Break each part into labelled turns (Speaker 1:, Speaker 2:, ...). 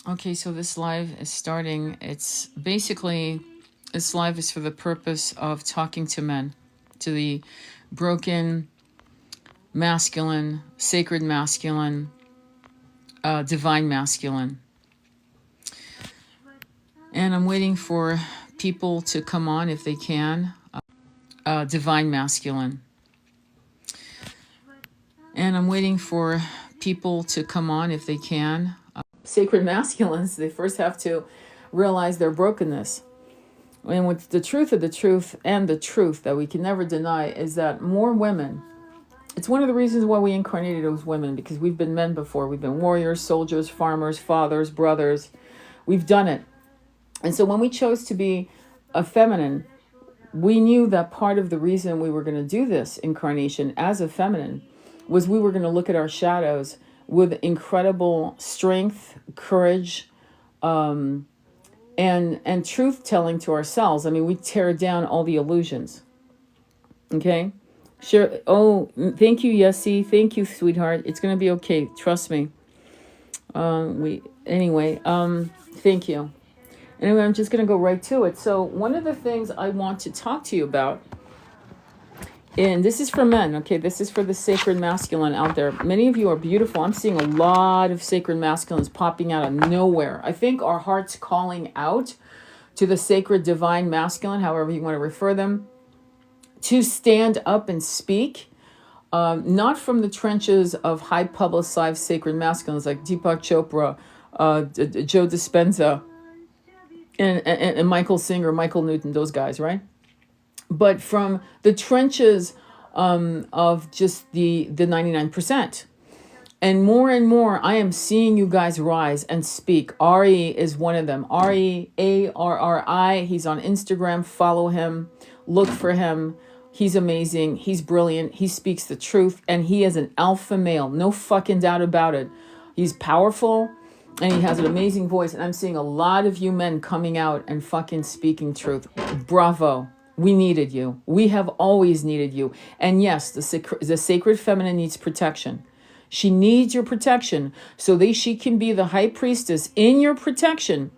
Speaker 1: Okay, so this live is starting. It's basically, this live is for the purpose of talking to men, to the broken, masculine, sacred masculine, divine masculine. And I'm waiting for people to come on if they can. Divine masculine. And I'm waiting for people to come on if they can. Sacred masculines, they first have to realize their brokenness. And with the truth of the truth and the truth that we can never deny is that more women, it's one of the reasons why we incarnated as women, because we've been men before. We've been warriors, soldiers, farmers, fathers, brothers. We've done it. And so when we chose to be a feminine, we knew that part of the reason we were going to do this incarnation as a feminine was we were going to look at our shadows with incredible strength, courage, and truth telling to ourselves. I mean, we tear down all the illusions. Okay? Sure. Oh, thank you, Yessie. Thank you, sweetheart. It's going to be okay. Trust me. Thank you. Anyway, I'm just going to go right to it. So one of the things I want to talk to you about, and this is for men, okay? This is for the sacred masculine out there. Many of you are beautiful. I'm seeing a lot of sacred masculines popping out of nowhere. I think our heart's calling out to the sacred divine masculine, however you want to refer them, to stand up and speak, not from the trenches of high publicized sacred masculines like Deepak Chopra, Joe Dispenza, and Michael Singer, Michael Newton, those guys, right? But from the trenches of just the 99%. And more, I am seeing you guys rise and speak. Ari is one of them. Ari, Arri. He's on Instagram. Follow him. Look for him. He's amazing. He's brilliant. He speaks the truth. And he is an alpha male. No fucking doubt about it. He's powerful. And he has an amazing voice. And I'm seeing a lot of you men coming out and fucking speaking truth. Bravo. We needed you. We have always needed you. And yes, the sacred feminine needs protection. She needs your protection so that she can be the high priestess in your protection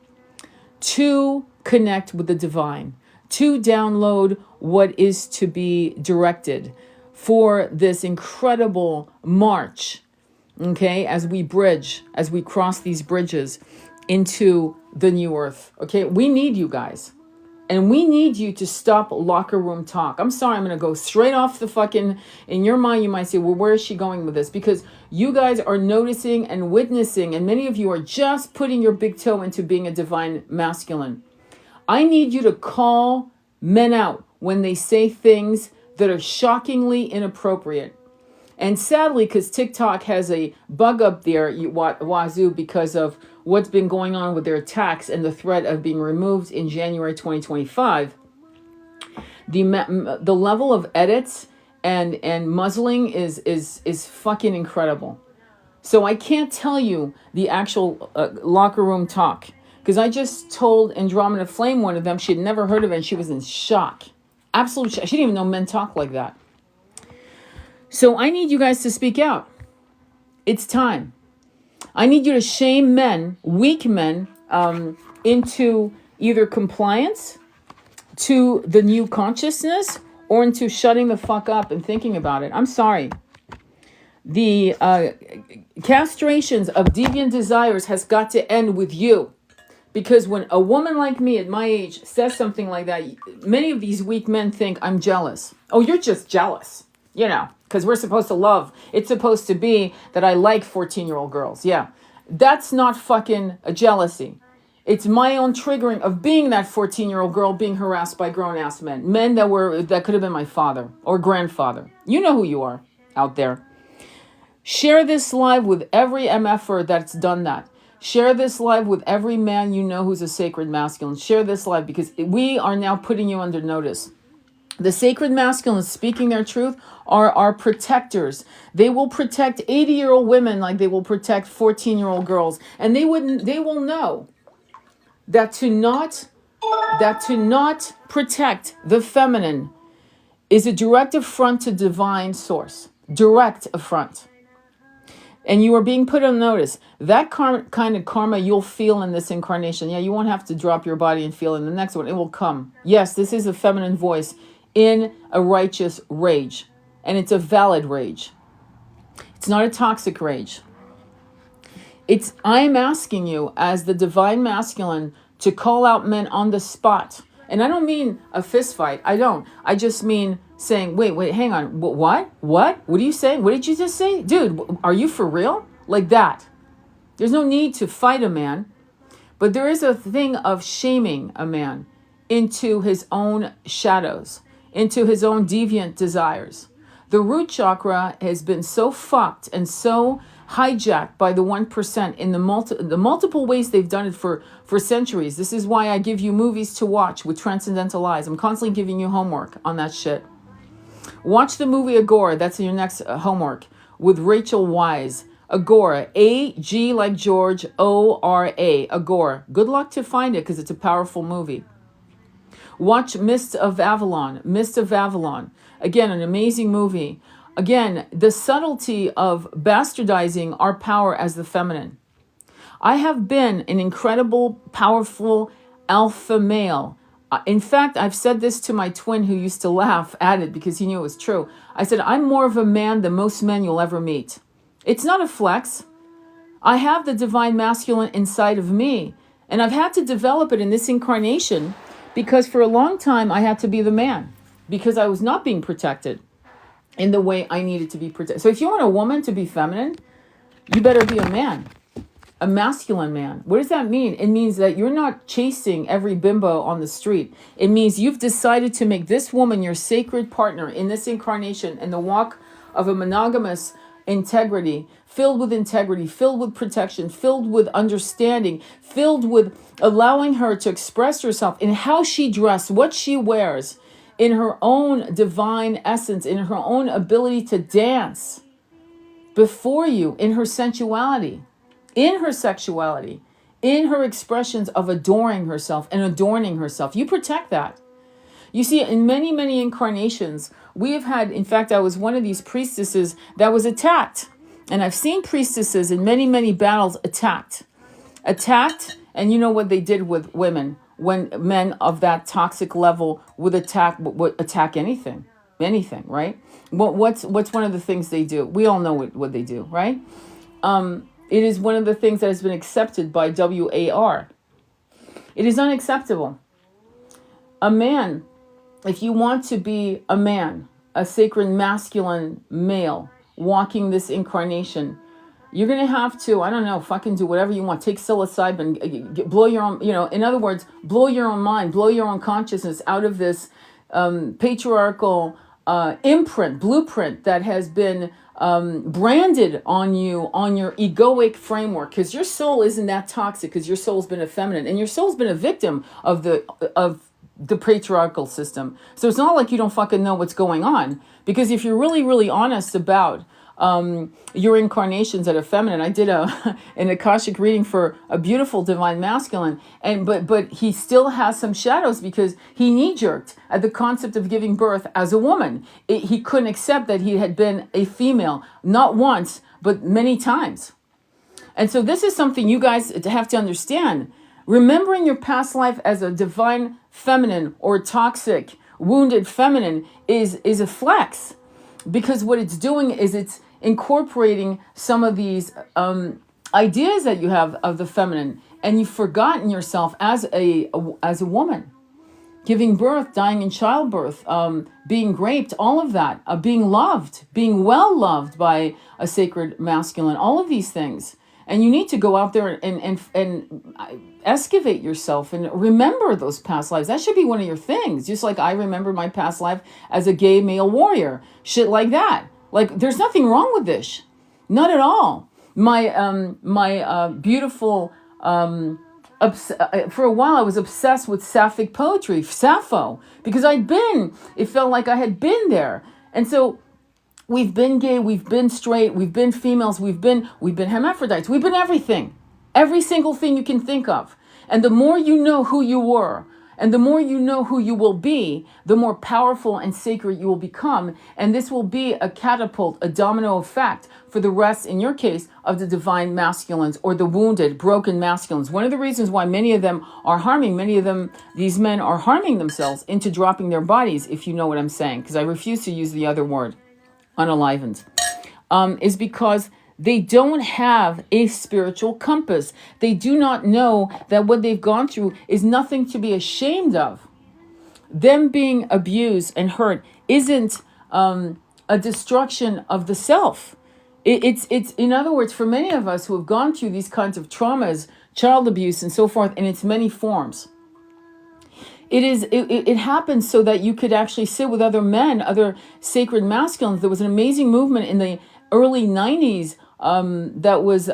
Speaker 1: to connect with the divine, to download what is to be directed for this incredible march. Okay, as we cross these bridges into the new earth. Okay, we need you guys. And we need you to stop locker room talk. I'm sorry, I'm going to go straight off the fucking... In your mind, you might say, well, where is she going with this? Because you guys are noticing and witnessing, and many of you are just putting your big toe into being a divine masculine. I need you to call men out when they say things that are shockingly inappropriate. And sadly, because TikTok has a bug up there, wazoo, because of what's been going on with their attacks and the threat of being removed in January 2025, the level of edits and muzzling is fucking incredible. So I can't tell you the actual locker room talk, because I just told Andromeda Flame, one of them, she had never heard of it, and she was in shock. Absolute shock. She didn't even know men talk like that. So I need you guys to speak out. It's time. I need you to shame men, weak men, into either compliance to the new consciousness or into shutting the fuck up and thinking about it. I'm sorry. The castrations of deviant desires has got to end with you. Because when a woman like me at my age says something like that, many of these weak men think I'm jealous. Oh, you're just jealous. You know, because we're supposed to love. It's supposed to be that I like 14-year-old girls. Yeah, that's not fucking a jealousy. It's my own triggering of being that 14-year-old girl being harassed by grown-ass men. Men that could have been my father or grandfather. You know who you are out there. Share this live with every MFer that's done that. Share this live with every man you know who's a sacred masculine. Share this live because we are now putting you under notice. The sacred masculines speaking their truth are our protectors. They will protect 80-year-old women like they will protect 14-year-old girls. And they will know that to not protect the feminine is a direct affront to divine source. Direct affront. And you are being put on notice. That kind of karma you'll feel in this incarnation. Yeah, you won't have to drop your body and feel in the next one. It will come. Yes, this is a feminine voice in a righteous rage. And it's a valid rage. It's not a toxic rage. I'm asking you as the divine masculine to call out men on the spot. And I don't mean a fist fight. I don't. I just mean saying, wait, hang on. What? What are you saying? What did you just say? Dude, are you for real? Like that. There's no need to fight a man. But there is a thing of shaming a man into his own shadows, into his own deviant desires. The root chakra has been so fucked and so hijacked by the 1% in the multiple ways they've done it for centuries. This is why I give you movies to watch with transcendental eyes. I'm constantly giving you homework on that shit. Watch the movie Agora. That's your next homework with Rachel Weisz. Agora. A-G like George, O-R-A. Agora. Good luck to find it because it's a powerful movie. Watch Mist of Avalon. Mist of Avalon. Again, an amazing movie. Again, the subtlety of bastardizing our power as the feminine. I have been an incredible, powerful alpha male. In fact, I've said this to my twin who used to laugh at it because he knew it was true. I said, I'm more of a man than most men you'll ever meet. It's not a flex. I have the divine masculine inside of me. And I've had to develop it in this incarnation because for a long time I had to be the man because I was not being protected in the way I needed to be protected. So if you want a woman to be feminine, you better be a man, a masculine man. What does that mean? It means that you're not chasing every bimbo on the street. It means you've decided to make this woman your sacred partner in this incarnation and the walk of a monogamous integrity, filled with protection, filled with understanding, filled with allowing her to express herself in how she dressed, what she wears, in her own divine essence, in her own ability to dance before you, in her sensuality, in her sexuality, in her expressions of adoring herself and adorning herself. You protect that. You see, in many, many incarnations, we have had, in fact, I was one of these priestesses that was attacked. And I've seen priestesses in many, many battles attacked, and you know what they did with women when men of that toxic level would attack anything, right? What's one of the things they do? We all know what they do, right? It is one of the things that has been accepted by WAR. It is unacceptable. A man, if you want to be a man, a sacred masculine male walking this incarnation, you're going to have to, I don't know, fucking do whatever you want. Take psilocybin, blow your own, in other words, blow your own mind, blow your own consciousness out of this patriarchal blueprint that has been branded on you, on your egoic framework, because your soul isn't that toxic, because your soul's been effeminate, and your soul's been a victim of the patriarchal system. So it's not like you don't fucking know what's going on, because if you're really, really honest about your incarnations that are feminine. I did an Akashic reading for a beautiful divine masculine, but he still has some shadows because he knee-jerked at the concept of giving birth as a woman. He couldn't accept that he had been a female, not once, but many times. And so this is something you guys have to understand. Remembering your past life as a divine feminine or toxic, wounded feminine is a flex. Because what it's doing is it's incorporating some of these ideas that you have of the feminine, and you've forgotten yourself as a woman, giving birth, dying in childbirth, being raped, all of that, being loved, being well loved by a sacred masculine, all of these things. And you need to go out there and excavate yourself and remember those past lives. That should be one of your things. Just like I remember my past life as a gay male warrior. Shit like that. Like, there's nothing wrong with this. Not at all. My beautiful... for a while I was obsessed with Sapphic poetry, Sappho, because it felt like I had been there. And so... we've been gay, we've been straight, we've been females, we've been hermaphrodites, we've been everything. Every single thing you can think of. And the more you know who you were And the more you know who you will be, the more powerful and sacred you will become. And this will be a catapult, a domino effect for the rest, in your case, of the divine masculines or the wounded, broken masculines. One of the reasons why many of them, these men are harming themselves into dropping their bodies, if you know what I'm saying, because I refuse to use the other word, unalivened, is because they don't have a spiritual compass. They do not know that what they've gone through is nothing to be ashamed of. Them being abused and hurt isn't a destruction of the self. It's in other words, for many of us who have gone through these kinds of traumas, child abuse and so forth, in its many forms, it happens so that you could actually sit with other men, other sacred masculines. There was an amazing movement in the early 90s that was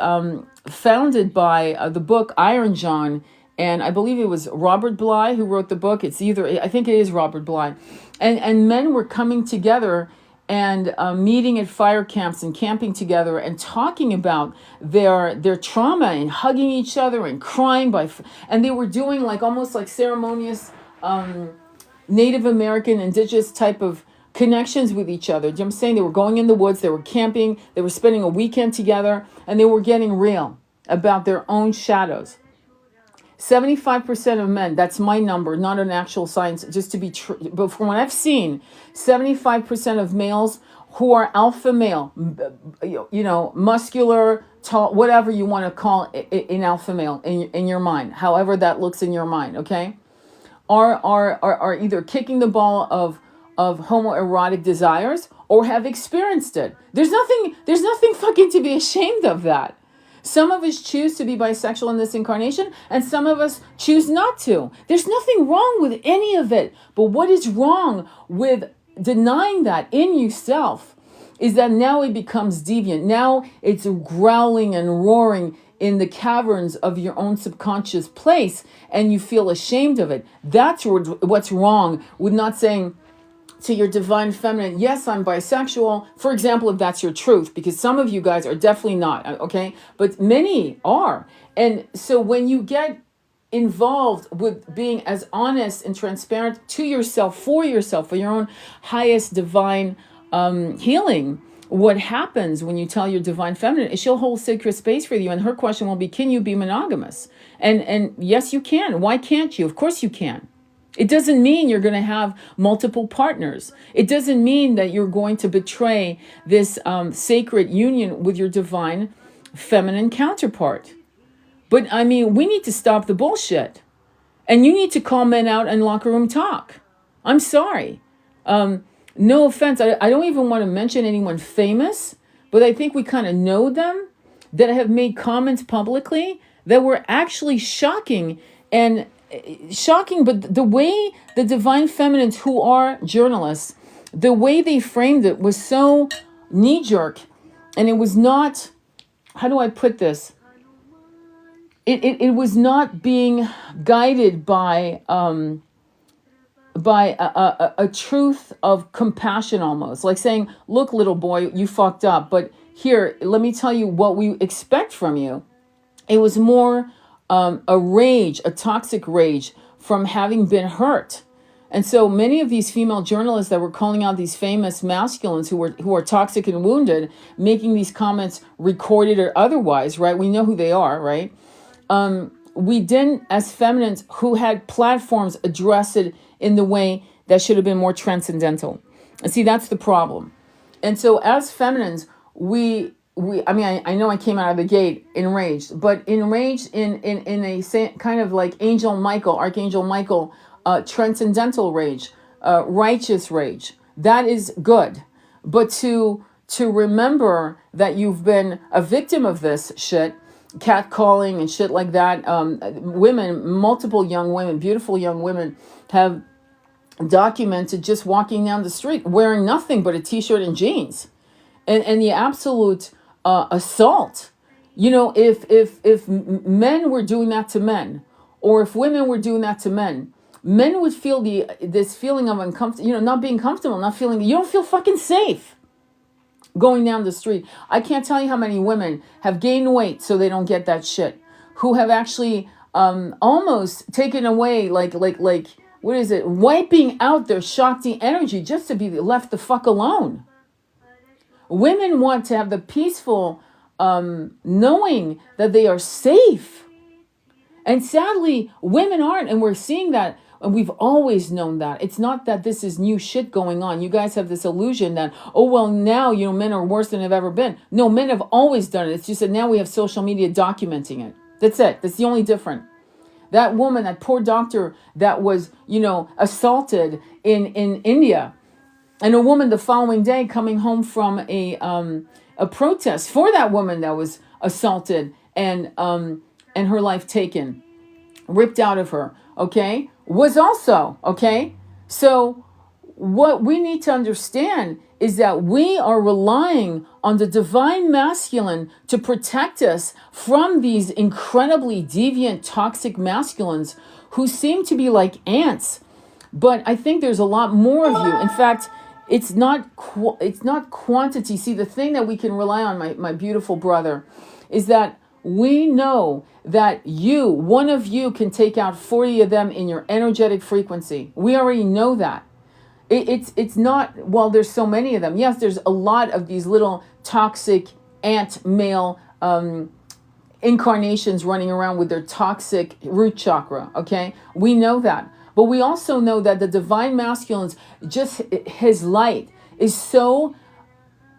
Speaker 1: founded by the book Iron John, and I believe it was Robert Bly who wrote the book. I think it is Robert Bly, and men were coming together and meeting at fire camps and camping together and talking about their trauma and hugging each other and crying and they were doing like almost like ceremonious Native American, indigenous type of connections with each other. Do you know what I'm saying? They were going in the woods, they were camping, they were spending a weekend together, and they were getting real about their own shadows. 75% of men, that's my number, not an actual science, just to be true, but from what I've seen, 75% of males who are alpha male, muscular, tall, whatever you want to call it, in alpha male, in your mind, however that looks in your mind, okay, are either kicking the ball of homoerotic desires or have experienced it. There's nothing fucking to be ashamed of that. Some of us choose to be bisexual in this incarnation, and some of us choose not to. There's nothing wrong with any of it. But what is wrong with denying that in yourself is that now it becomes deviant. Now it's growling and roaring in the caverns of your own subconscious place, and you feel ashamed of it. That's what's wrong with not saying to your divine feminine, yes, I'm bisexual, for example, if that's your truth, because some of you guys are definitely not, okay? But many are. And so when you get involved with being as honest and transparent to yourself, for your own highest divine healing, what happens when you tell your divine feminine is she'll hold sacred space for you, and her question will be, can you be monogamous? And yes, you can. Why can't you? Of course you can. It doesn't mean you're going to have multiple partners. It doesn't mean that you're going to betray this sacred union with your divine feminine counterpart. But I mean, we need to stop the bullshit. And you need to call men out in locker room talk. I'm sorry. No offense. I don't even want to mention anyone famous, but I think we kind of know them that have made comments publicly that were actually shocking, but the way the divine feminines who are journalists, the way they framed it was so knee-jerk, and it was not, how do I put this? It was not being guided by a truth of compassion, almost like saying, look, little boy, you fucked up, but here, let me tell you what we expect from you. It was more a rage, a toxic rage from having been hurt. And so many of these female journalists that were calling out these famous masculines who are toxic and wounded, making these comments recorded or otherwise, right? We know who they are, right? We didn't, as feminines who had platforms, address it in the way that should have been more transcendental. And see, that's the problem. And so as feminines, I know I came out of the gate enraged, but enraged in a kind of like Archangel Michael, transcendental rage, righteous rage. That is good. But to remember that you've been a victim of this shit, catcalling and shit like that, multiple young women, beautiful young women, have documented just walking down the street wearing nothing but a t-shirt and jeans, and the absolute assault. If men were doing that to men, or if women were doing that to men would feel this feeling of uncomfortable, not being comfortable, not feeling, you don't feel fucking safe going down the street. I can't tell you how many women have gained weight so they don't get that shit, who have actually almost taking away, like what is it, wiping out their Shakti energy just to be left the fuck alone. Women want to have the peaceful knowing that they are safe. And sadly, women aren't, and we're seeing that, and we've always known that. It's not that this is new shit going on. You guys have this illusion that, oh, well, now, men are worse than they've ever been. No, men have always done it. It's just that now we have social media documenting it. That's it. That's the only difference. That woman, that poor doctor that was, assaulted in India, and a woman the following day coming home from a protest for that woman that was assaulted and her life taken, ripped out of her, okay, was also, okay? So what we need to understand is that we are relying on the divine masculine to protect us from these incredibly deviant, toxic masculines who seem to be like ants. But I think there's a lot more of you. In fact, it's not quantity. See, the thing that we can rely on, my beautiful brother, is that we know that one of you can take out 40 of them in your energetic frequency. We already know that. It's not, well, there's so many of them. Yes, there's a lot of these little toxic ant male incarnations running around with their toxic root chakra, okay? We know that. But we also know that the divine masculines, just his light is so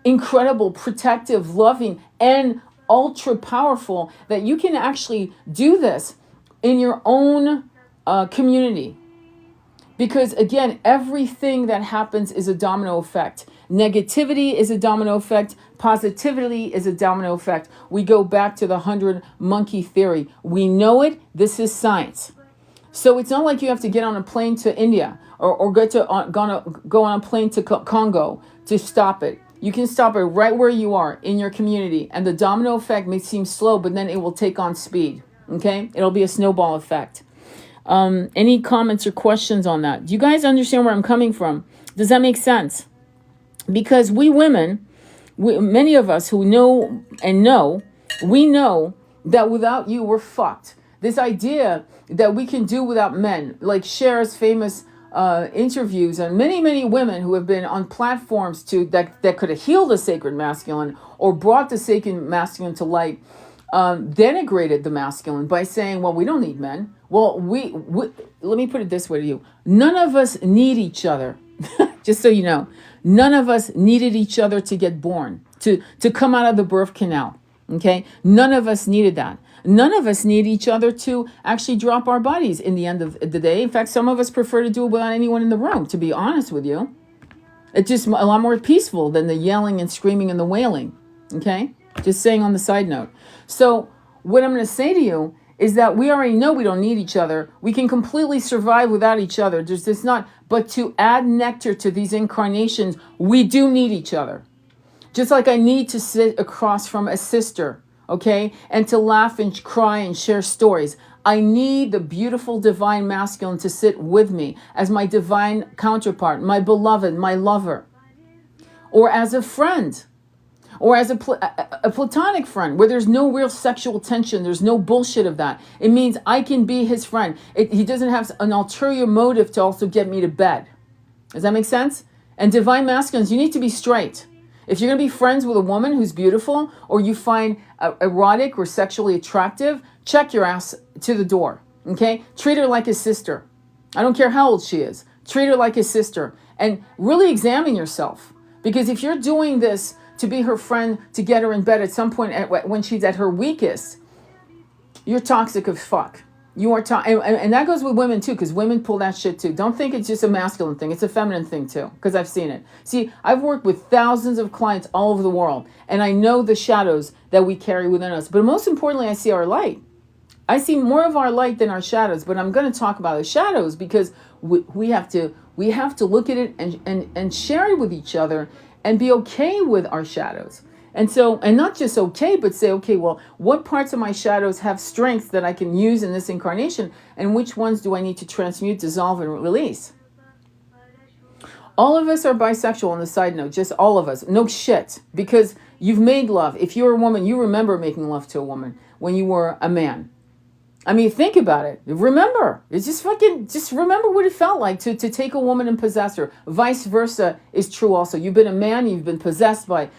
Speaker 1: incredible, protective, loving, and ultra powerful that you can actually do this in your own community. Because again, everything that happens is a domino effect. Negativity is a domino effect. Positivity is a domino effect. We go back to the 100 monkey theory. We know it. This is science. So it's not like you have to get on a plane to India or go on a plane to Congo to stop it. You can stop it right where you are in your community. And the domino effect may seem slow, but then it will take on speed. Okay? It'll be a snowball effect. Any comments or questions on that? Do you guys understand where I'm coming from? Does that make sense? Because we women, many of us who know, we know that without you, we're fucked. This idea that we can do without men, like Cher's famous interviews, and many women who have been on platforms that could have healed the sacred masculine or brought the sacred masculine to light, denigrated the masculine by saying, well, we don't need men. Well, we let me put it this way to you. None of us need each other. Just so you know, none of us needed each other to get born, to come out of the birth canal. Okay? None of us needed that. None of us need each other to actually drop our bodies in the end of the day. In fact, some of us prefer to do it without anyone in the room, to be honest with you. It's just a lot more peaceful than the yelling and screaming and the wailing. Okay? Just saying on the side note. So what I'm going to say to you is that we already know we don't need each other. We can completely survive without each other. There's this not, but to add nectar to these incarnations, we do need each other. Just like I need to sit across from a sister, okay? And to laugh and cry and share stories. I need the beautiful divine masculine to sit with me as my divine counterpart, my beloved, my lover. Or as a friend. Or as a platonic friend where there's no real sexual tension. There's no bullshit of that. It means I can be his friend. He doesn't have an ulterior motive to also get me to bed. Does that make sense? And divine masculines, you need to be straight. If you're going to be friends with a woman who's beautiful or you find erotic or sexually attractive, check your ass to the door. Okay? Treat her like a sister. I don't care how old she is. Treat her like a sister. And really examine yourself. Because if you're doing this to be her friend, to get her in bed at some point when she's at her weakest, you're toxic as fuck. You are and that goes with women too, because women pull that shit too. Don't think it's just a masculine thing. It's a feminine thing too, because I've seen it. See, I've worked with thousands of clients all over the world, and I know the shadows that we carry within us. But most importantly, I see our light. I see more of our light than our shadows. But I'm going to talk about the shadows because we have to look at it and share it with each other and be okay with our shadows. And so, and not just okay, but say, okay, well, what parts of my shadows have strengths that I can use in this incarnation, and which ones do I need to transmute, dissolve, and release? All of us are bisexual on the side note, just all of us. No shit, because you've made love. If you're a woman, you remember making love to a woman when you were a man. I mean, think about it. Remember. It's just remember what it felt like to take a woman and possess her. Vice versa is true also. You've been a man, you've been possessed by,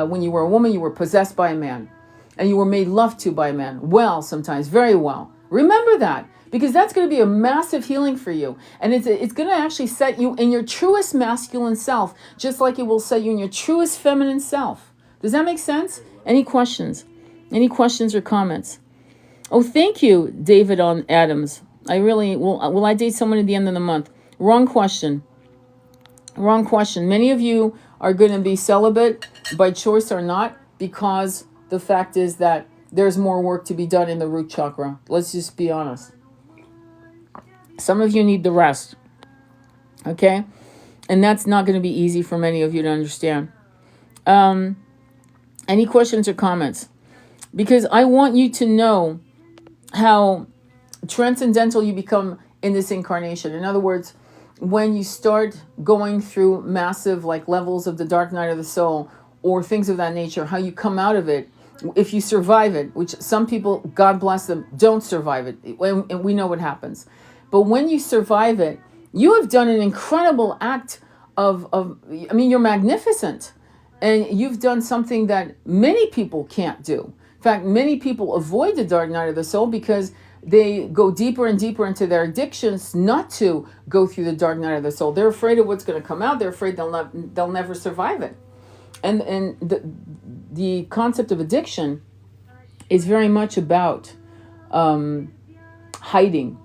Speaker 1: when you were a woman, you were possessed by a man. And you were made love to by a man. Well, sometimes, very well. Remember that. Because that's going to be a massive healing for you. And it's going to actually set you in your truest masculine self, just like it will set you in your truest feminine self. Does that make sense? Any questions? Any questions or comments? Oh, thank you, David on Adams. I really will I date someone at the end of the month? Wrong question. Wrong question. Many of you are going to be celibate by choice or not, because the fact is that there's more work to be done in the root chakra. Let's just be honest. Some of you need the rest. Okay? And that's not going to be easy for many of you to understand. Any questions or comments? Because I want you to know how transcendental you become in this incarnation. In other words, when you start going through massive like levels of the dark night of the soul or things of that nature, how you come out of it, if you survive it, which some people, God bless them, don't survive it. And we know what happens. But when you survive it, you have done an incredible act I mean, you're magnificent. And you've done something that many people can't do. In fact, many people avoid the dark night of the soul because they go deeper and deeper into their addictions not to go through the dark night of the soul. They're afraid of what's going to come out. They're afraid they'll never survive it. And the concept of addiction is very much about hiding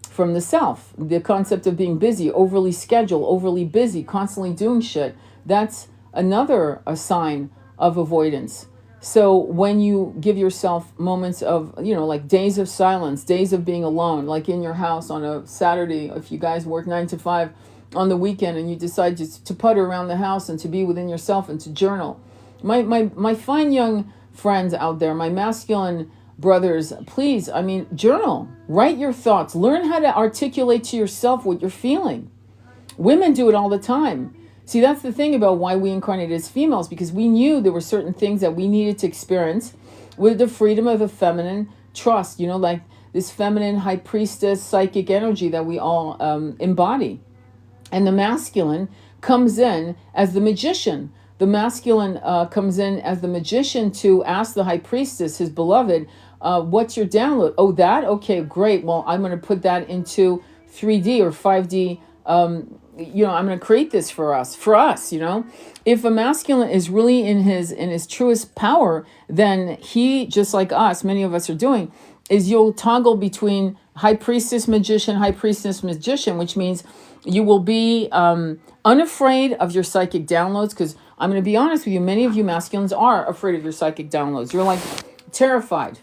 Speaker 1: from the self. The concept of being busy, overly scheduled, overly busy, constantly doing shit. That's another a sign of avoidance. So when you give yourself moments of, like days of silence, days of being alone, like in your house on a Saturday, if you guys work 9 to 5 on the weekend and you decide just to putter around the house and to be within yourself and to journal. My fine young friends out there, my masculine brothers, please, journal, write your thoughts, learn how to articulate to yourself what you're feeling. Women do it all the time. See, that's the thing about why we incarnated as females, because we knew there were certain things that we needed to experience with the freedom of the feminine trust, like this feminine high priestess psychic energy that we all embody. And the masculine comes in as the magician. The masculine comes in as the magician to ask the high priestess, his beloved, what's your download? Oh, that? Okay, great. Well, I'm going to put that into 3D or 5D. I'm going to create this for us. If a masculine is really in his truest power, then he, just like us, many of us are doing, is you'll toggle between high priestess magician, which means you will be unafraid of your psychic downloads, because I'm going to be honest with you, many of you masculines are afraid of your psychic downloads. You're like terrified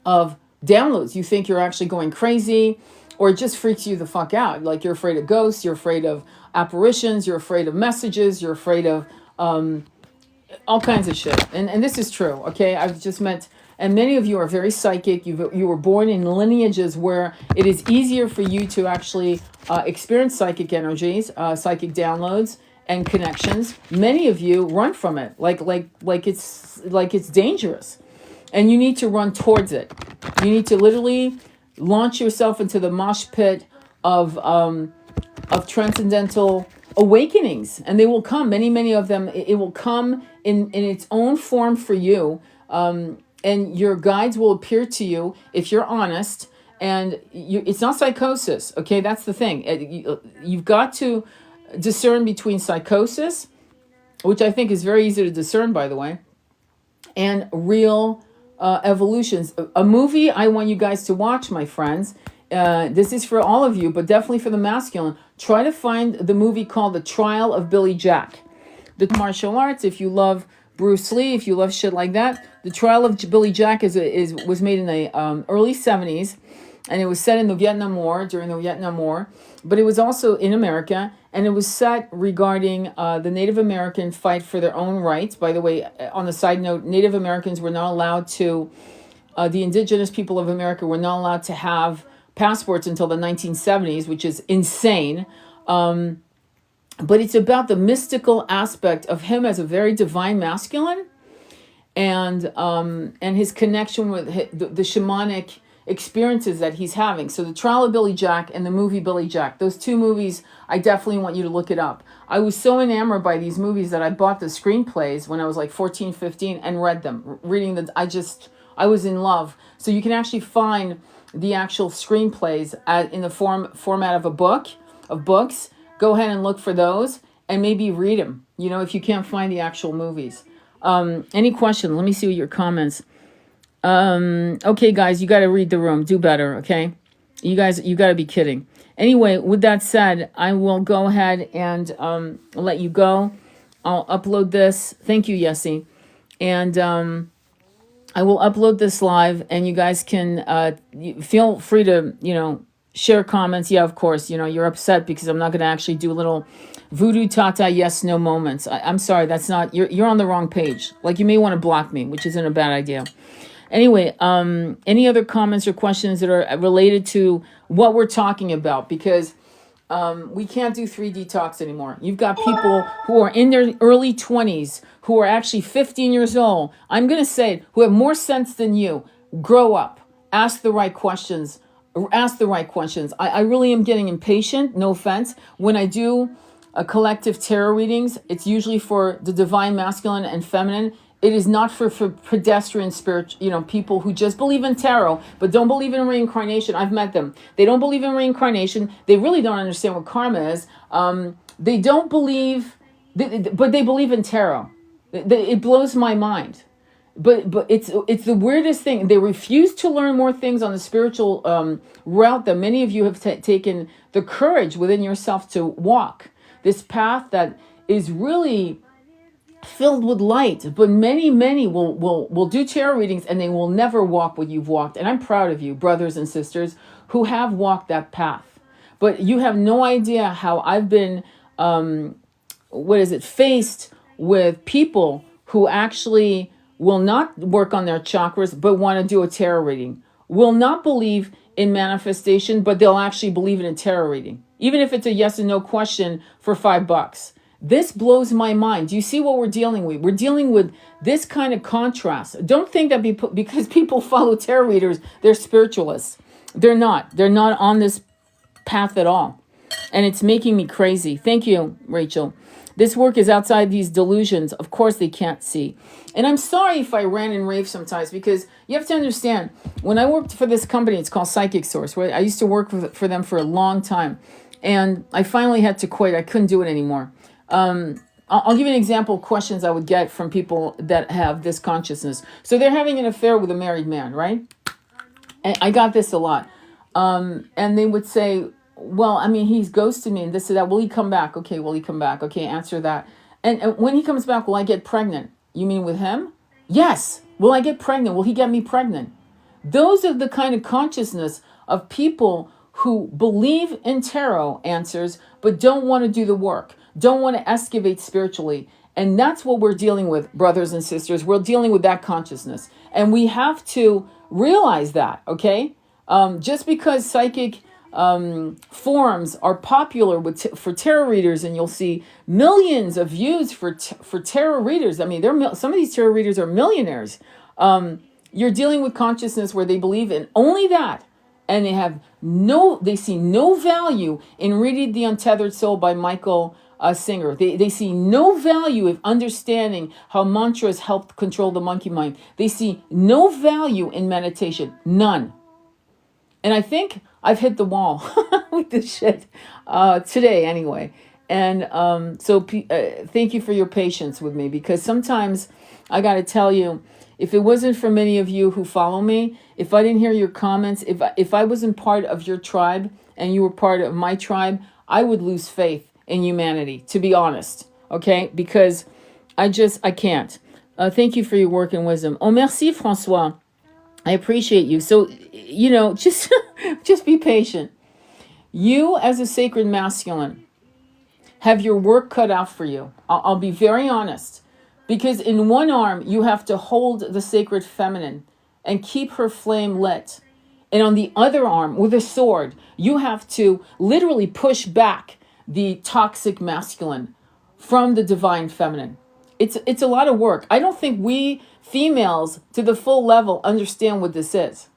Speaker 1: of downloads. You think you're actually going crazy, or it just freaks you the fuck out. Like you're afraid of ghosts, you're afraid of apparitions, you're afraid of messages, you're afraid of all kinds of shit. And this is true, okay? I've just met, and many of you are very psychic. You were born in lineages where it is easier for you to actually experience psychic energies, psychic downloads and connections. Many of you run from it, like it's dangerous, and you need to run towards it. You need to literally launch yourself into the mosh pit of transcendental awakenings, and they will come. Many of them. It will come in its own form for you, and your guides will appear to you if you're honest. And it's not psychosis. Okay, that's the thing. You've got to discern between psychosis, which I think is very easy to discern, by the way, and real evolutions. A movie I want you guys to watch, my friends. This is for all of you, but definitely for the masculine. Try to find the movie called The Trial of Billy Jack. The martial arts, if you love Bruce Lee, if you love shit like that, The Trial of Billy Jack was made in the early 70s, and it was set in the Vietnam War, during the Vietnam War, but it was also in America, and it was set regarding the Native American fight for their own rights. By the way, on the side note, Native Americans were not allowed to, the indigenous people of America were not allowed to have passports until the 1970s, which is insane. But it's about the mystical aspect of him as a very divine masculine, and his connection with the shamanic experiences that he's having. So the Trial of Billy Jack and the movie Billy Jack, those two movies, I definitely want you to look it up. I was so enamored by these movies that I bought the screenplays when I was like 14, 15 and read them. I was in love. So you can actually find the actual screenplays in the format of books. Go ahead and look for those and maybe read them, if you can't find the actual movies. Any question? Let me see your comments. Okay, guys, you got to read the room. Do better, okay? You got to be kidding. Anyway, with that said, I will go ahead and let you go. I'll upload this. Thank you, Yessie. And I will upload this live, and you guys can feel free to, share comments. Yeah, of course, you're upset because I'm not going to actually do little voodoo tata yes no moments. I'm sorry, that's not, you're on the wrong page. Like, you may want to block me, which isn't a bad idea. Anyway, any other comments or questions that are related to what we're talking about? Because we can't do 3D talks anymore. You've got people who are in their early 20s, who are actually 15 years old. I'm going to say, who have more sense than you. Grow up. Ask the right questions. I really am getting impatient, no offense. When I do collective tarot readings, it's usually for the divine masculine and feminine. It is not for pedestrian spirit, people who just believe in tarot, but don't believe in reincarnation. I've met them. They don't believe in reincarnation. They really don't understand what karma is. They don't believe, but they believe in tarot. It blows my mind. But it's the weirdest thing. They refuse to learn more things on the spiritual route that many of you have taken the courage within yourself to walk. This path that is really filled with light, but many will do tarot readings and they will never walk what you've walked. And I'm proud of you, brothers and sisters, who have walked that path. But you have no idea how I've been, faced with people who actually will not work on their chakras, but want to do a tarot reading, will not believe in manifestation, but they'll actually believe in a tarot reading, even if it's a yes and no question for $5. This blows my mind. Do you see what we're dealing with? We're dealing with this kind of contrast. Don't think that because people follow tarot readers, they're spiritualists. They're not. They're not on this path at all. And it's making me crazy. Thank you, Rachel. This work is outside these delusions. Of course they can't see. And I'm sorry if I rant and rave sometimes, because you have to understand, when I worked for this company, it's called Psychic Source, right? I used to work for them for a long time. And I finally had to quit. I couldn't do it anymore. I'll give you an example of questions I would get from people that have this consciousness. So they're having an affair with a married man, right? And I got this a lot. And they would say, well, I mean, he's ghosted me and this and that. Will he come back? Okay, will he come back? Okay, answer that. And when he comes back, will I get pregnant? You mean with him? Yes. Will I get pregnant? Will he get me pregnant? Those are the kind of consciousness of people who believe in tarot answers, but don't want to do the work, don't want to excavate spiritually. And that's what we're dealing with, brothers and sisters. We're dealing with that consciousness. And we have to realize that, okay? Just because psychic forums are popular for tarot readers, and you'll see millions of views for tarot readers. I mean, some of these tarot readers are millionaires. You're dealing with consciousness where they believe in only that, and they see no value in reading The Untethered Soul by Michael Singer. They see no value in understanding how mantras help control the monkey mind. They see no value in meditation, none. And I think I've hit the wall with this shit today anyway. And thank you for your patience with me, because sometimes I got to tell you, if it wasn't for many of you who follow me, if I didn't hear your comments, if I wasn't part of your tribe and you were part of my tribe, I would lose faith in humanity, to be honest. Okay? Because I can't. Thank you for your work and wisdom. Oh, merci, Francois. I appreciate you. So, just be patient. You, as a sacred masculine, have your work cut out for you. I'll be very honest. Because in one arm, you have to hold the sacred feminine and keep her flame lit. And on the other arm, with a sword, you have to literally push back the toxic masculine from the divine feminine. It's a lot of work. I don't think we females to the full level understand what this is.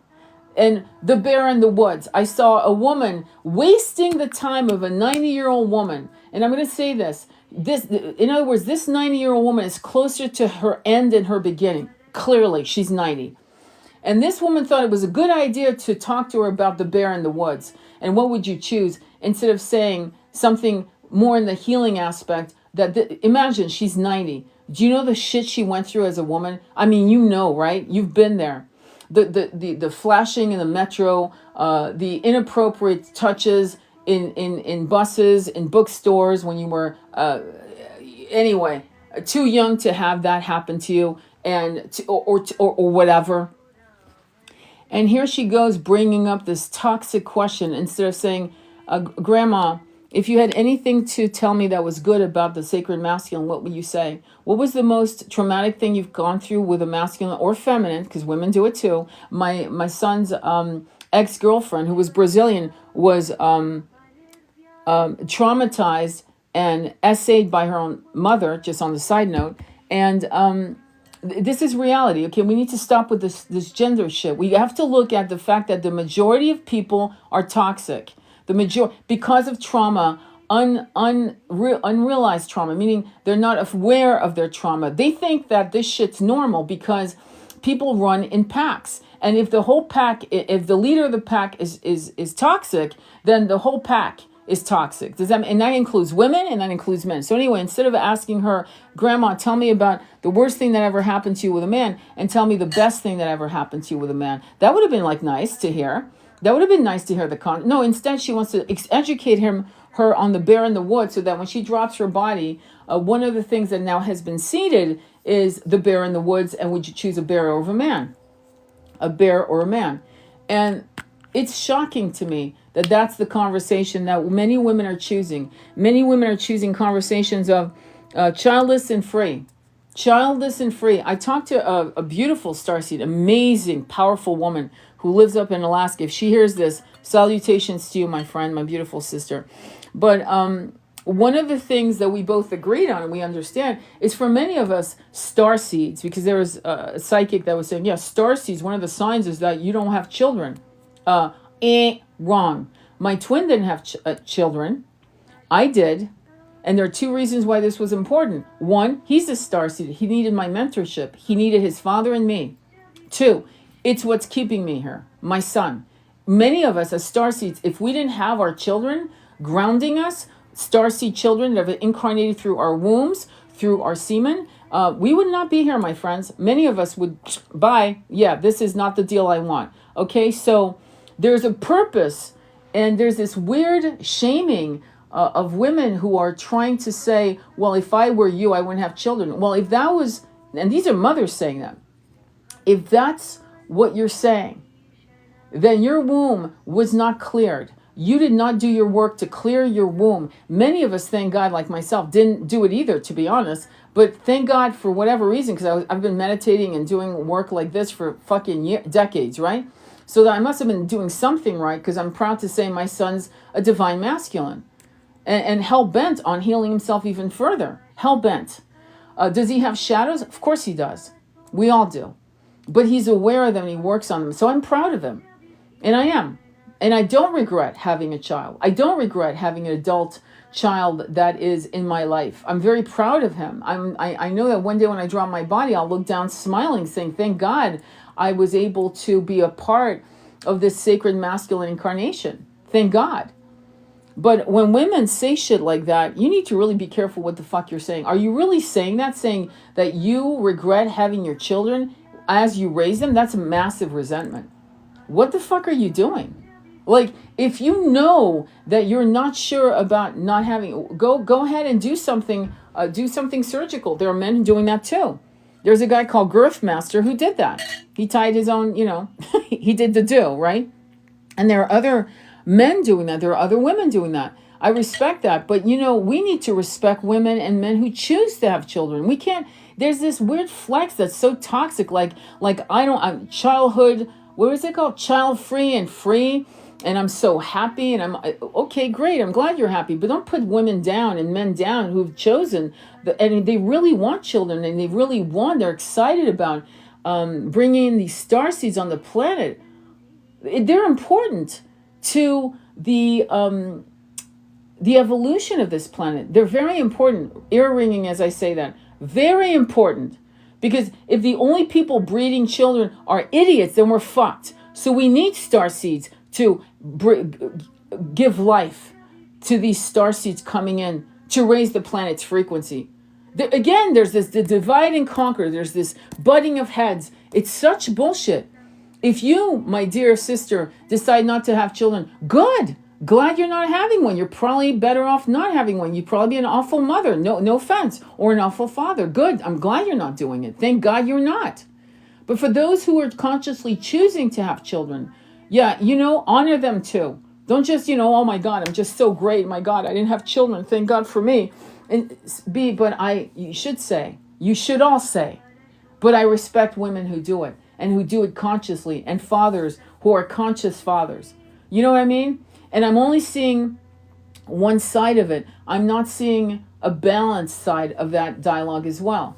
Speaker 1: And The Bear in the Woods. I saw a woman wasting the time of a 90-year-old woman. And I'm going to say this. In other words, this 90-year-old woman is closer to her end than her beginning. Clearly, she's 90. And this woman thought it was a good idea to talk to her about the bear in the woods. And what would you choose? Instead of saying something more in the healing aspect, imagine she's 90. Do you know the shit she went through as a woman? I mean, you know, right? You've been there. The flashing in the metro, the inappropriate touches in buses, in bookstores when you were, anyway, too young to have that happen to you, or whatever. And here she goes bringing up this toxic question instead of saying, Grandma, if you had anything to tell me that was good about the sacred masculine, what would you say? What was the most traumatic thing you've gone through with a masculine or feminine? Because women do it too. My son's ex-girlfriend, who was Brazilian, was traumatized and essayed by her own mother, just on the side note. And this is reality. Okay, we need to stop with this gender shit. We have to look at the fact that the majority of people are toxic. Because of trauma, unrealized trauma, meaning they're not aware of their trauma. They think that this shit's normal because people run in packs. And if the whole pack, if the leader of the pack is toxic, then the whole pack is toxic. And that includes women and that includes men. So anyway, instead of asking her, Grandma, tell me about the worst thing that ever happened to you with a man and tell me the best thing that ever happened to you with a man, that would have been nice to hear. That would have been nice to hear No, instead she wants to educate her on the bear in the woods so that when she drops her body, one of the things that now has been seeded is the bear in the woods. And would you choose a bear over a man? A bear or a man? And it's shocking to me that that's the conversation that many women are choosing. Many women are choosing conversations of childless and free. Childless and free. I talked to a beautiful starseed, amazing, powerful woman who lives up in Alaska. If she hears this, salutations to you, my friend, my beautiful sister. But one of the things that we both agreed on and we understand is for many of us, starseeds, because there was a psychic that was saying, yeah, starseeds, one of the signs is that you don't have children. Wrong. My twin didn't have children. I did. And there are two reasons why this was important. One, he's a starseed. He needed my mentorship. He needed his father and me. Two, it's what's keeping me here. My son. Many of us as starseeds, if we didn't have our children grounding us, starseed children that have incarnated through our wombs, through our semen, we would not be here, my friends. Many of us would, bye. Yeah, this is not the deal I want. Okay, so there's a purpose, and there's this weird shaming of women who are trying to say, well, if I were you, I wouldn't have children. Well, if that was, and these are mothers saying that, if that's what you're saying, then your womb was not cleared. You did not do your work to clear your womb. Many of us, thank God, like myself, didn't do it either, to be honest. But thank God for whatever reason, because I've been meditating and doing work like this for fucking decades, right? So that I must have been doing something right, because I'm proud to say my son's a divine masculine. And hell-bent on healing himself even further. Hell-bent. Does he have shadows? Of course he does. We all do. But he's aware of them and he works on them. So I'm proud of him. And I am. And I don't regret having a child. I don't regret having an adult child that is in my life. I'm very proud of him. I know that one day when I drop my body, I'll look down smiling, saying, thank God I was able to be a part of this sacred masculine incarnation. Thank God. But when women say shit like that, you need to really be careful what the fuck you're saying. Are you really saying that? Saying that you regret having your children as you raise them? That's a massive resentment. What the fuck are you doing? Like, if you know that you're not sure about not having, go ahead and do something surgical. There are men doing that too. There's a guy called Girthmaster who did that. He tied his own, he did the do, right? And there are other men doing that. There are other women doing that. I respect that. But, we need to respect women and men who choose to have children. We can't, there's this weird flex that's so toxic. I'm childhood, what is it called? Child free and free. And I'm so happy. And okay, great. I'm glad you're happy. But don't put women down and men down who've chosen, and they really want children. And they're excited about bringing these starseeds on the planet. They're important to the evolution of this planet. They're very important. Ear ringing as I say that. Very important. Because if the only people breeding children are idiots, then we're fucked. So we need star seeds to give life to these star seeds coming in to raise the planet's frequency. Again, there's the divide and conquer. There's this butting of heads. It's such bullshit. If you, my dear sister, decide not to have children, good. Glad you're not having one. You're probably better off not having one. You'd probably be an awful mother. No offense. Or an awful father. Good. I'm glad you're not doing it. Thank God you're not. But for those who are consciously choosing to have children, yeah, honor them too. Don't just, oh my God, I'm just so great. My God, I didn't have children. Thank God for me. And you should all say, but I respect women who do it and who do it consciously, and fathers who are conscious fathers. You know what I mean? And I'm only seeing one side of it. I'm not seeing a balanced side of that dialogue as well.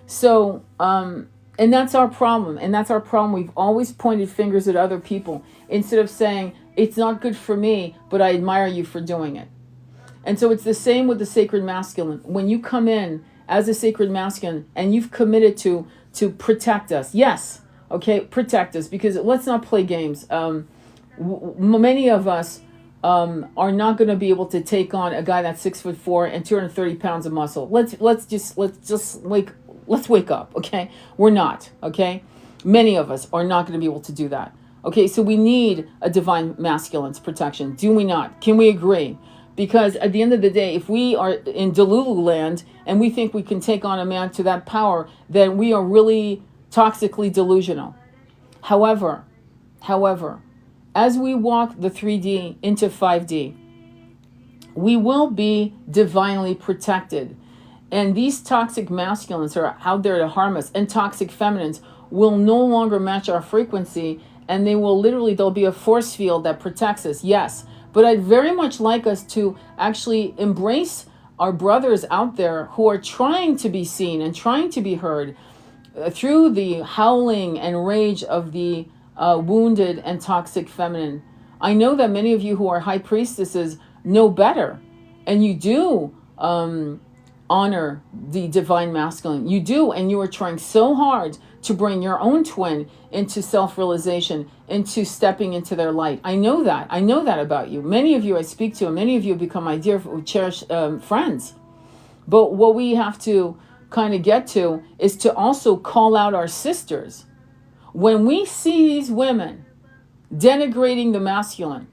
Speaker 1: So, and that's our problem. And that's our problem. We've always pointed fingers at other people instead of saying, it's not good for me, but I admire you for doing it. And so it's the same with the sacred masculine. When you come in as a sacred masculine and you've committed to protect us, yes, okay, protect us, because let's not play games. Many of us are not going to be able to take on a guy that's 6'4" and 230 pounds of muscle. Let's wake up, okay? We're not, okay? Many of us are not going to be able to do that. Okay, so we need a divine masculine's protection. Do we not? Can we agree? Because at the end of the day, if we are in Delulu land and we think we can take on a man to that power, then we are really toxically delusional. However, as we walk the 3D into 5D, we will be divinely protected. And these toxic masculines are out there to harm us, and toxic feminines will no longer match our frequency, and there'll be a force field that protects us, yes. But I'd very much like us to actually embrace our brothers out there who are trying to be seen and trying to be heard through the howling and rage of the wounded and toxic feminine. I know that many of you who are high priestesses know better, and you do honor the divine masculine. You do, and you are trying so hard to bring your own twin into self-realization, into stepping into their light. I know that about you. Many of you I speak to, and many of you become my dear, cherished friends. But what we have to kind of get to is to also call out our sisters. When we see these women denigrating the masculine,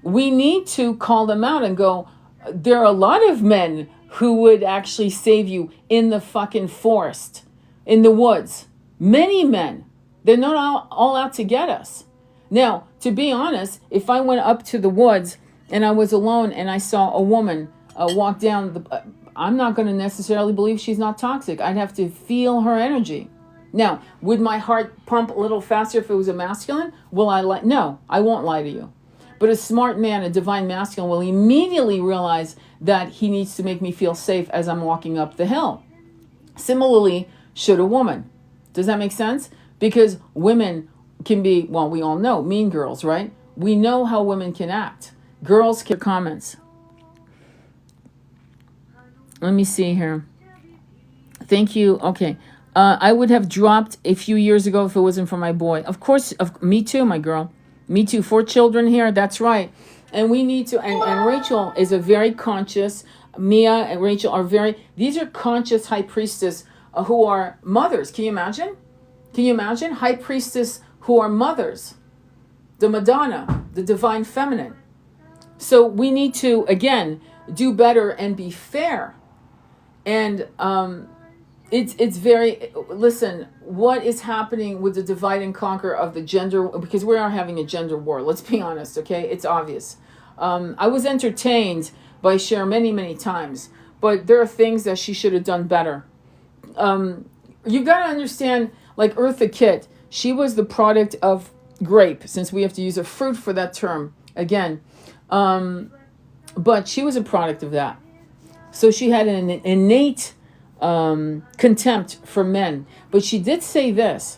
Speaker 1: we need to call them out and go, there are a lot of men who would actually save you in the fucking forest, in the woods. Many men. They're not all out to get us. Now, to be honest, if I went up to the woods and I was alone and I saw a woman walk down, I'm not going to necessarily believe she's not toxic. I'd have to feel her energy. Now, would my heart pump a little faster if it was a masculine? No, I won't lie to you. But a smart man, a divine masculine, will immediately realize that he needs to make me feel safe as I'm walking up the hill. Similarly, should a woman. Does that make sense? Because women can be, well, we all know, mean girls, right? We know how women can act. Girls can comments. Let me see here. Thank you. Okay. I would have dropped a few years ago if it wasn't for my boy. Of course, me too, my girl. Me too. 4 children here. That's right. And we need to, and Rachel is a very conscious, Mia and Rachel are these are conscious high priestess who are mothers. Can you imagine? Can you imagine? High priestess who are mothers. The Madonna, the divine feminine. So we need to, again, do better and be fair. And it's very, listen, what is happening with the divide and conquer of the gender, because we are having a gender war, let's be honest, okay? It's obvious. I was entertained by Cher many, many times, but there are things that she should have done better. You've got to understand, like Eartha Kitt, she was the product of grape, since we have to use a fruit for that term again. But she was a product of that. So she had an innate contempt for men. But she did say this.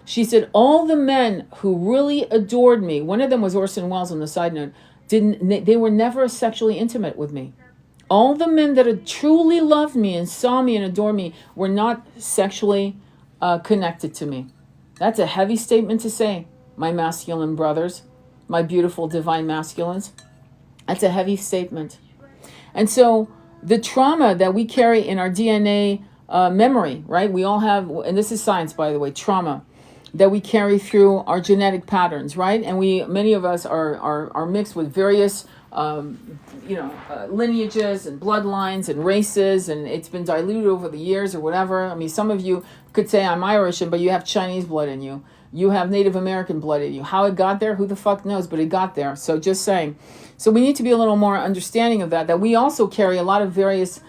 Speaker 1: She said, all the men who really adored me, one of them was Orson Welles on the side note, they were never sexually intimate with me. All the men that had truly loved me and saw me and adored me were not sexually connected to me. That's a heavy statement to say, my masculine brothers, my beautiful divine masculines. That's a heavy statement. And so the trauma that we carry in our DNA memory, right? We all have, and this is science, by the way, trauma that we carry through our genetic patterns, right? And many of us are mixed with various, lineages and bloodlines and races, and it's been diluted over the years or whatever. I mean, some of you could say I'm Irish, but you have Chinese blood in you. You have Native American blood in you. How it got there, who the fuck knows, but it got there. So just saying. So we need to be a little more understanding of that we also carry a lot of various,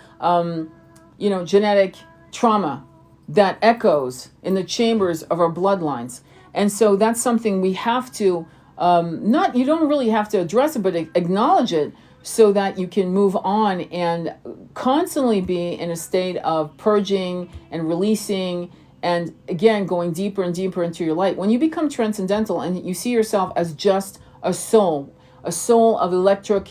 Speaker 1: genetic trauma that echoes in the chambers of our bloodlines. And so that's something we have to, you don't really have to address it, but acknowledge it so that you can move on and constantly be in a state of purging and releasing and, again, going deeper and deeper into your light. When you become transcendental and you see yourself as just a soul of electric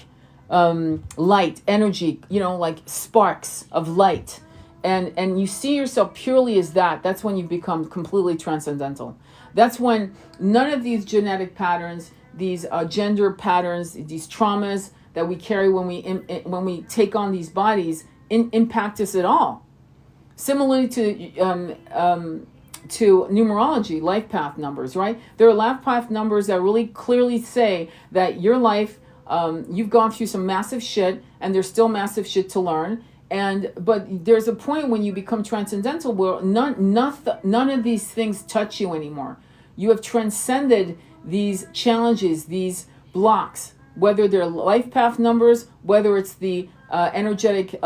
Speaker 1: light, energy, like sparks of light, and you see yourself purely as that's when you become completely transcendental. That's when none of these genetic patterns, these gender patterns, these traumas that we carry when we take on these bodies impact us at all. Similarly to numerology, life path numbers, right? There are life path numbers that really clearly say that your life, you've gone through some massive shit, and there's still massive shit to learn. But there's a point when you become transcendental where none of these things touch you anymore. You have transcended these challenges, these blocks, whether they're life path numbers, whether it's the energetic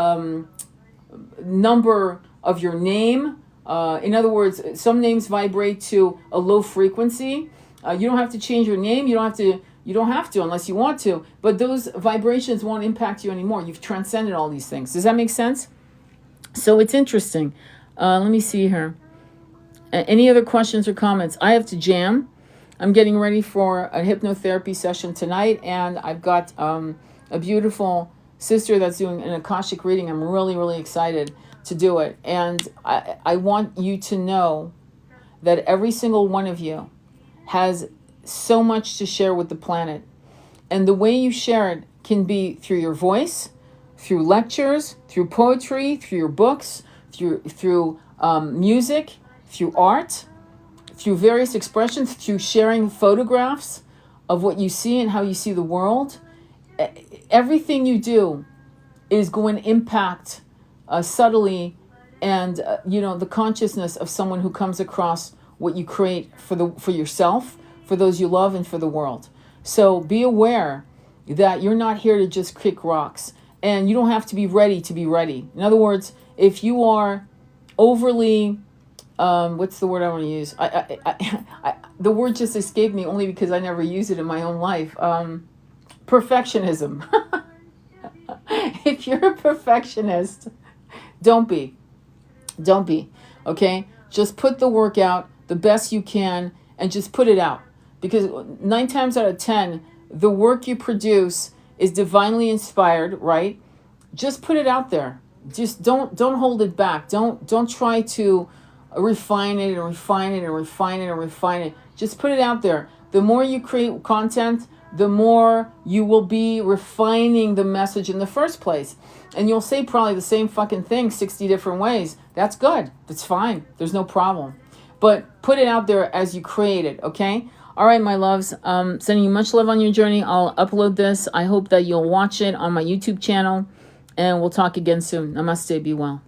Speaker 1: number of your name. In other words, some names vibrate to a low frequency. You don't have to change your name. You don't have to unless you want to. But those vibrations won't impact you anymore. You've transcended all these things. Does that make sense? So it's interesting. Let me see here. Any other questions or comments? I have to jam. I'm getting ready for a hypnotherapy session tonight, and I've got a beautiful sister that's doing an Akashic reading. I'm really, really excited to do it. And I want you to know that every single one of you has so much to share with the planet. And the way you share it can be through your voice, through lectures, through poetry, through your books, through music, through art, through various expressions, through sharing photographs of what you see and how you see the world. Everything you do is going to impact subtly and the consciousness of someone who comes across what you create for yourself, for those you love, and for the world. So be aware that you're not here to just kick rocks, and you don't have to be ready to be ready. In other words, if you are overly what's the word I want to use? The word just escaped me only because I never use it in my own life. Perfectionism. If you're a perfectionist, don't be. Okay? Just put the work out the best you can and just put it out. Because 9 times out of 10, the work you produce is divinely inspired, right? Just put it out there. Just don't hold it back. Don't try to refine it and refine it and refine it and refine it. Just put it out there. The more you create content, the more you will be refining the message in the first place. And you'll say probably the same fucking thing 60 different ways. That's good. That's fine. There's no problem. But put it out there as you create it, okay? All right, my loves. Sending you much love on your journey. I'll upload this. I hope that you'll watch it on my YouTube channel. And we'll talk again soon. Namaste. Be well.